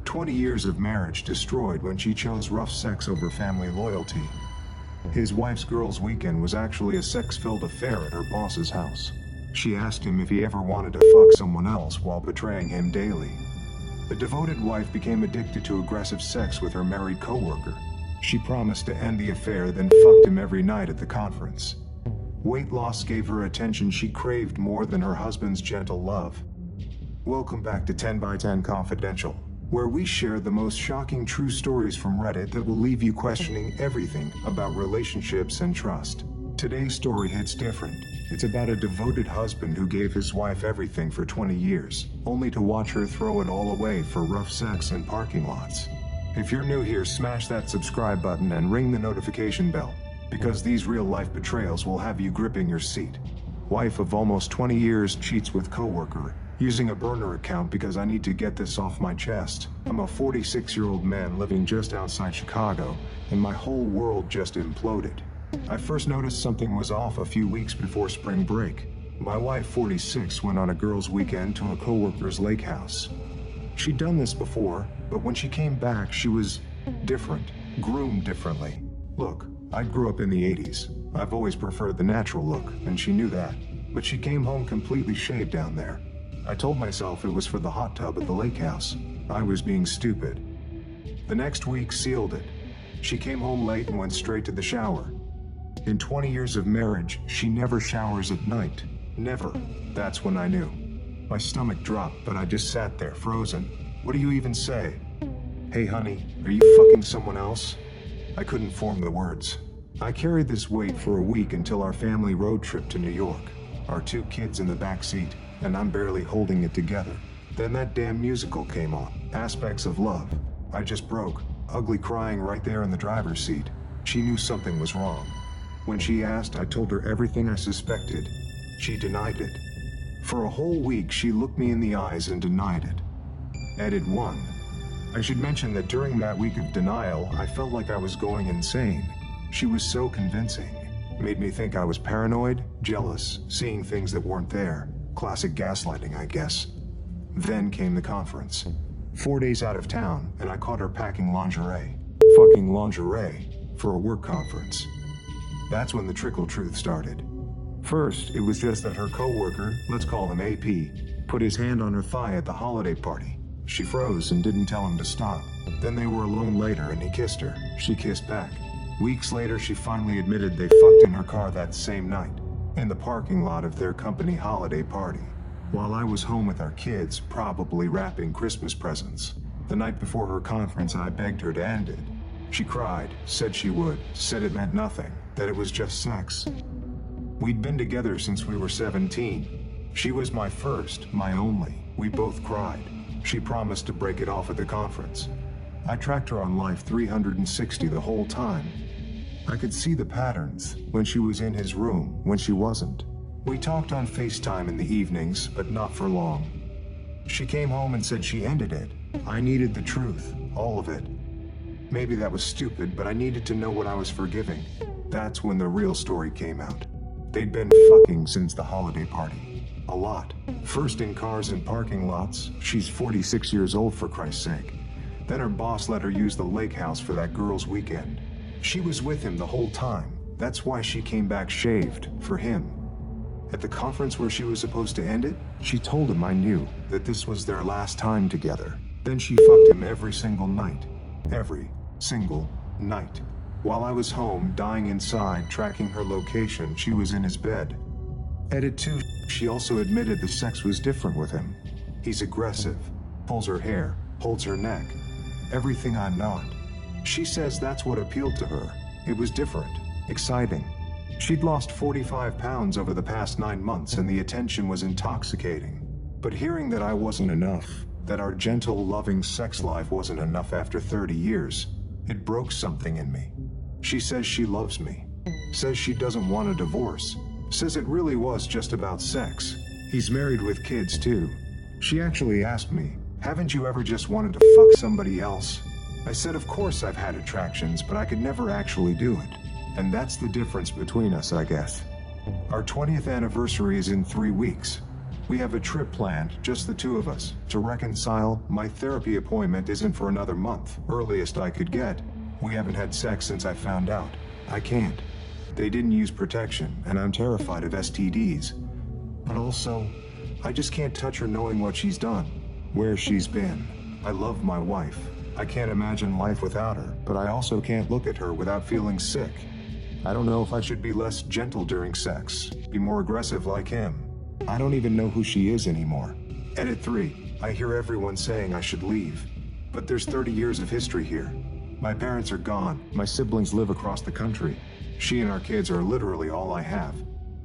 20 years of marriage destroyed when she chose rough sex over family loyalty. His wife's girls' weekend was actually a sex-filled affair at her boss's house. She asked him if he ever wanted to fuck someone else while betraying him daily. The devoted wife became addicted to aggressive sex with her married coworker. She promised to end the affair, then fucked him every night at the conference. Weight loss gave her attention she craved more than her husband's gentle love. Welcome back to 10 by 10 Confidential, where we share the most shocking true stories from Reddit that will leave you questioning everything about relationships and trust. Today's story hits different. It's about a devoted husband who gave his wife everything for 20 years, only to watch her throw it all away for rough sex in parking lots. If you're new here, smash that subscribe button and ring the notification bell, because these real-life betrayals will have you gripping your seat. Wife of almost 20 years cheats with coworker, using a burner account because I need to get this off my chest. I'm a 46-year-old man living just outside Chicago, and my whole world just imploded. I first noticed something was off a few weeks before spring break. My wife, 46, went on a girls' weekend to a coworker's lake house. She'd done this before, but when she came back, she was different, groomed differently. Look, I grew up in the 80s. I've always preferred the natural look, and she knew that. But she came home completely shaved down there. I told myself it was for the hot tub at the lake house. I was being stupid. The next week sealed it. She came home late and went straight to the shower. In 20 years of marriage, she never showers at night. Never. That's when I knew. My stomach dropped, but I just sat there, frozen. What do you even say? Hey honey, are you fucking someone else? I couldn't form the words. I carried this weight for a week until our family road trip to New York. Our 2 kids in the back seat, and I'm barely holding it together. Then that damn musical came on, Aspects of Love. I just broke, ugly crying right there in the driver's seat. She knew something was wrong. When she asked, I told her everything I suspected. She denied it. For a whole week, she looked me in the eyes and denied it. Edit 1. I should mention that during that week of denial, I felt like I was going insane. She was so convincing. Made me think I was paranoid, jealous, seeing things that weren't there. Classic gaslighting, I guess. Then came the conference. 4 days out of town, and I caught her packing lingerie. Fucking lingerie. For a work conference. That's when the trickle truth started. First, it was just that her coworker, let's call him AP, put his hand on her thigh at the holiday party. She froze and didn't tell him to stop. Then they were alone later and he kissed her. She kissed back. Weeks later, she finally admitted they fucked in her car that same night, in the parking lot of their company holiday party, while I was home with our kids, probably wrapping Christmas presents. The night before her conference, I begged her to end it. She cried, said she would, said it meant nothing, that it was just sex. We'd been together since we were 17. She was my first, my only. We both cried. She promised to break it off at the conference. I tracked her on Life 360 the whole time. I could see the patterns, when she was in his room, when she wasn't. We talked on FaceTime in the evenings, but not for long. She came home and said she ended it. I needed the truth, all of it. Maybe that was stupid, but I needed to know what I was forgiving. That's when the real story came out. They'd been fucking since the holiday party. A lot. First in cars and parking lots. She's 46 years old, for Christ's sake. Then her boss let her use the lake house for that girls' weekend. She was with him the whole time. That's why she came back shaved, for him. At the conference where she was supposed to end it, she told him I knew that this was their last time together. Then she fucked him every single night. Every single night. While I was home, dying inside, tracking her location, she was in his bed. Edit 2. She also admitted the sex was different with him. He's aggressive, pulls her hair, holds her neck. Everything I'm not. She says that's what appealed to her. It was different, exciting. She'd lost 45 pounds over the past 9 months and the attention was intoxicating. But hearing that I wasn't enough, that our gentle, loving sex life wasn't enough after 30 years, it broke something in me. She says she loves me. Says she doesn't want a divorce. Says it really was just about sex. He's married with kids too. She actually asked me, haven't you ever just wanted to fuck somebody else? I said of course I've had attractions, but I could never actually do it. And that's the difference between us, I guess. Our 20th anniversary is in 3 weeks. We have a trip planned, just the two of us, to reconcile. My therapy appointment isn't for another month, earliest I could get. We haven't had sex since I found out. I can't. They didn't use protection, and I'm terrified of STDs. But also, I just can't touch her knowing what she's done, where she's been. I love my wife. I can't imagine life without her, but I also can't look at her without feeling sick. I don't know if I should be less gentle during sex, be more aggressive like him. I don't even know who she is anymore. Edit 3. I hear everyone saying I should leave. But there's 30 years of history here. My parents are gone. My siblings live across the country. She and our kids are literally all I have.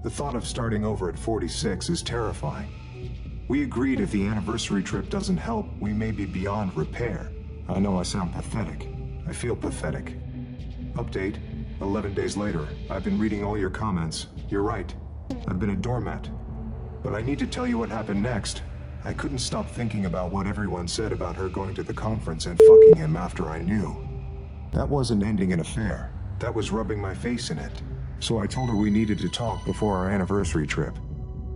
The thought of starting over at 46 is terrifying. We agreed if the anniversary trip doesn't help, we may be beyond repair. I know I sound pathetic. I feel pathetic. Update. 11 days later. I've been reading all your comments. You're right. I've been a doormat. But I need to tell you what happened next. I couldn't stop thinking about what everyone said about her going to the conference and fucking him after I knew. That wasn't ending an affair. That was rubbing my face in it. So I told her we needed to talk before our anniversary trip.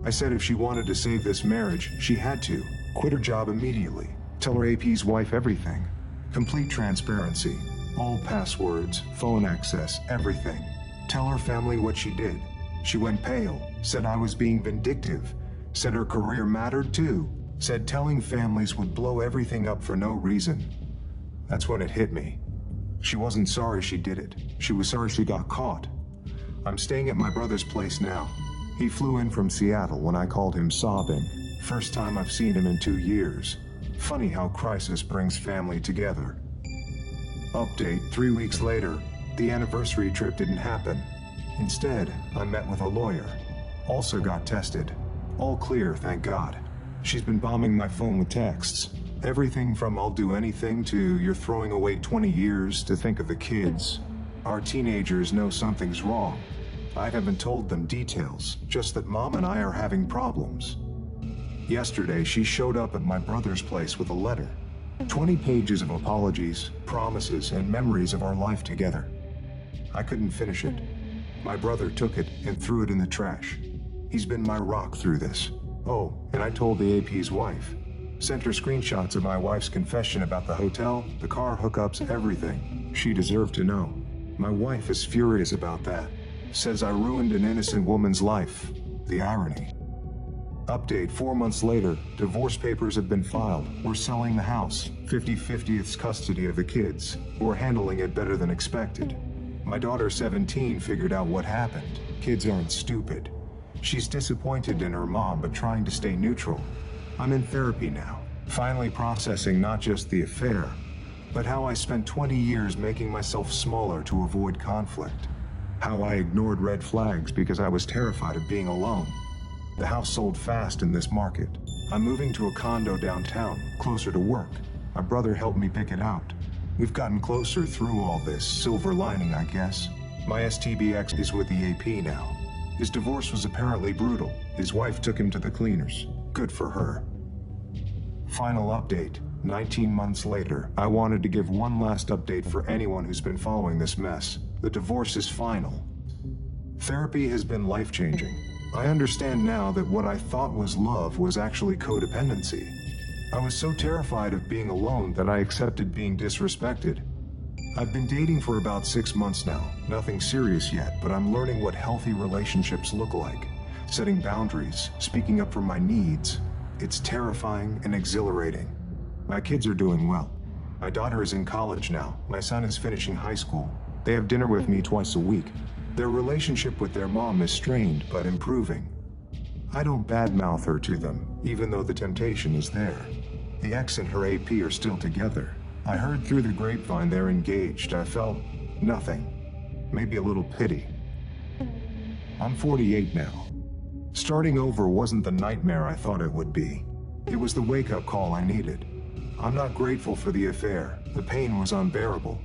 I said if she wanted to save this marriage, she had to quit her job immediately. Tell her AP's wife everything. Complete transparency. All passwords, phone access, everything. Tell her family what she did. She went pale, said I was being vindictive, said her career mattered too, said telling families would blow everything up for no reason. That's when it hit me. She wasn't sorry she did it. She was sorry she got caught. I'm staying at my brother's place now. He flew in from Seattle when I called him sobbing. First time I've seen him in 2 years. Funny how crisis brings family together. Update. 3 weeks later, the anniversary trip didn't happen. Instead, I met with a lawyer. Also got tested. All clear, thank God. She's been bombing my phone with texts. Everything from I'll do anything to you're throwing away 20 years to think of the kids. Our teenagers know something's wrong. I haven't told them details, just that Mom and I are having problems. Yesterday, she showed up at my brother's place with a letter. 20 pages of apologies, promises, and memories of our life together. I couldn't finish it. My brother took it and threw it in the trash. He's been my rock through this. Oh, and I told the AP's wife. Sent her screenshots of my wife's confession about the hotel, the car hookups, everything. She deserved to know. My wife is furious about that. Says I ruined an innocent woman's life. The irony. Update. 4 months later, divorce papers have been filed. We're selling the house. 50/50 custody of the kids. We're handling it better than expected. My daughter, 17, figured out what happened. Kids aren't stupid. She's disappointed in her mom, but trying to stay neutral. I'm in therapy now, finally processing not just the affair, but how I spent 20 years making myself smaller to avoid conflict. How I ignored red flags because I was terrified of being alone. The house sold fast in this market. I'm moving to a condo downtown, closer to work. My brother helped me pick it out. We've gotten closer through all this, silver lining, I guess. My STBX is with the AP now. His divorce was apparently brutal. His wife took him to the cleaners. Good for her. Final update. 19 months later, I wanted to give one last update for anyone who's been following this mess. The divorce is final. Therapy has been life-changing. I understand now that what I thought was love was actually codependency. I was so terrified of being alone that I accepted being disrespected. I've been dating for about 6 months now. Nothing serious yet, but I'm learning what healthy relationships look like. Setting boundaries, speaking up for my needs. It's terrifying and exhilarating. My kids are doing well. My daughter is in college now. My son is finishing high school. They have dinner with me twice a week. Their relationship with their mom is strained, but improving. I don't badmouth her to them, even though the temptation is there. The ex and her AP are still together. I heard through the grapevine they're engaged. I felt nothing. Maybe a little pity. I'm 48 now. Starting over wasn't the nightmare I thought it would be. It was the wake-up call I needed. I'm not grateful for the affair. The pain was unbearable.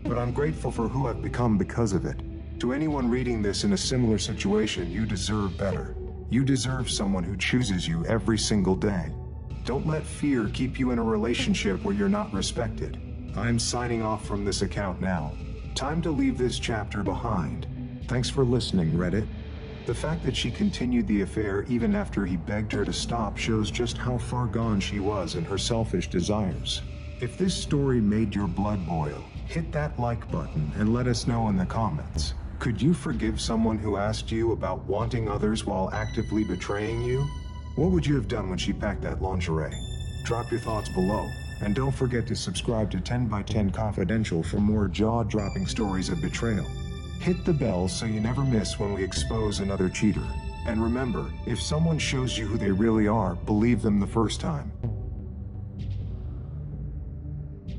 But I'm grateful for who I've become because of it. To anyone reading this in a similar situation, you deserve better. You deserve someone who chooses you every single day. Don't let fear keep you in a relationship where you're not respected. I'm signing off from this account now. Time to leave this chapter behind. Thanks for listening, Reddit. The fact that she continued the affair even after he begged her to stop shows just how far gone she was in her selfish desires. If this story made your blood boil, hit that like button and let us know in the comments. Could you forgive someone who asked you about wanting others while actively betraying you? What would you have done when she packed that lingerie? Drop your thoughts below, and don't forget to subscribe to 10 by 10 Confidential for more jaw-dropping stories of betrayal. Hit the bell so you never miss when we expose another cheater. And remember, if someone shows you who they really are, believe them the first time.